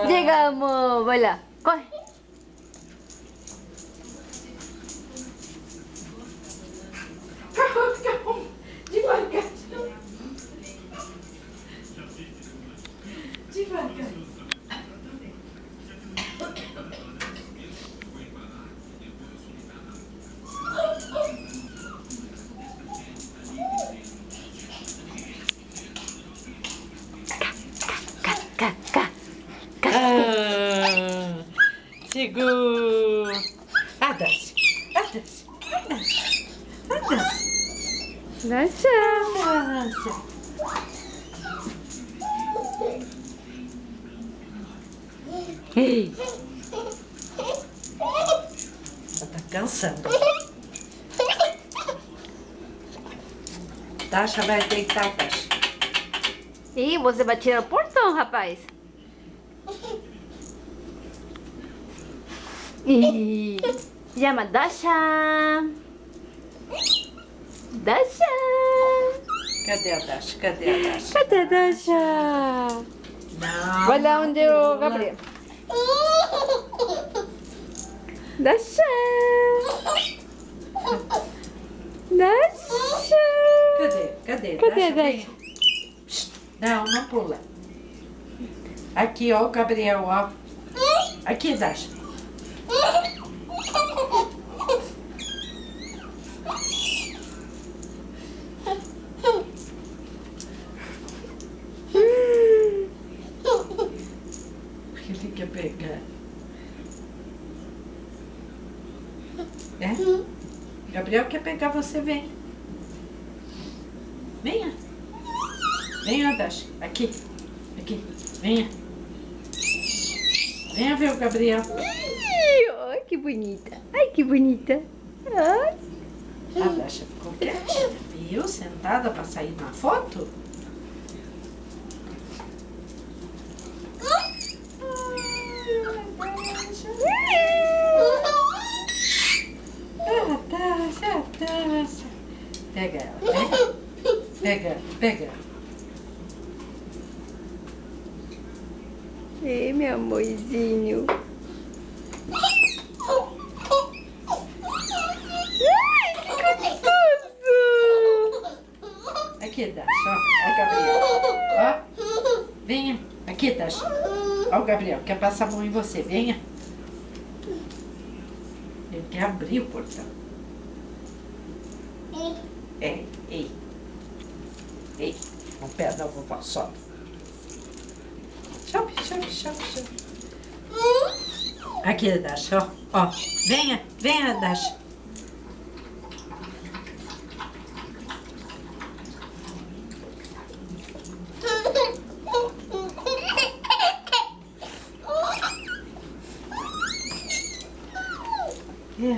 Chegamos! Vai lá, corre! Calma, devagar. Devagar. Cá. Chegou. Desce. Dança! Ei! Ela tá cansando. Dasha vai deitar, Dasha. Ih, você vai tirar o portão, rapaz. Ih, chama Dasha. Dasha. Cadê a Dasha? Cadê a Dasha? Cadê a Dasha? Não. Vai lá onde é o Gabriel. Dasha. Dasha. Cadê? Cadê a Vem. Dasha? Psst, não pula. Aqui, ó, o Gabriel, ó. Aqui, Dasha. Ele quer pegar. É? Gabriel quer pegar você, vem. Venha. Venha, Dasha. Aqui. Venha. Venha ver o Gabriel. Ai, que bonita. Ai, que bonita. Ai. A Dasha ficou quietinha, viu? Sentada pra sair na foto. Dasha. Pega ela, né? Pega. Ei, meu amorzinho. Ai, que gostoso. Aqui, Dasha, ó o Gabriel. Ó, venha. Aqui, Dasha. Ó o Gabriel, quer passar a mão em você, venha. Ele quer abrir o portão. Ei. O pé da vovó, sobe. Sobe. Aqui, Dasha, ó. Venha, Dasha.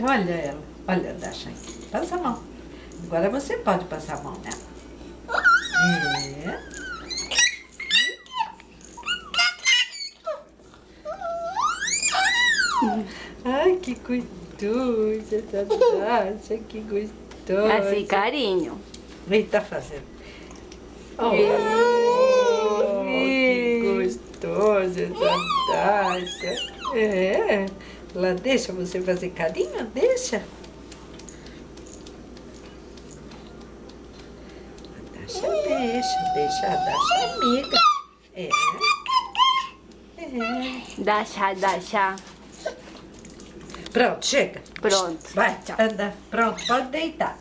Olha ela. Olha, Dasha aqui. Passa a mão. Agora você pode passar a mão nela. Ai, que gostosa essa Dasha, que gostosa. Assim, carinho. Ele tá fazendo. Que gostosa essa Dasha. Ela deixa você fazer carinho? Deixa. A Dasha deixa a Dasha amiga. Dasha. Pronto, chega. Pronto. Vai, Tchau. anda. Pronto, pode deitar.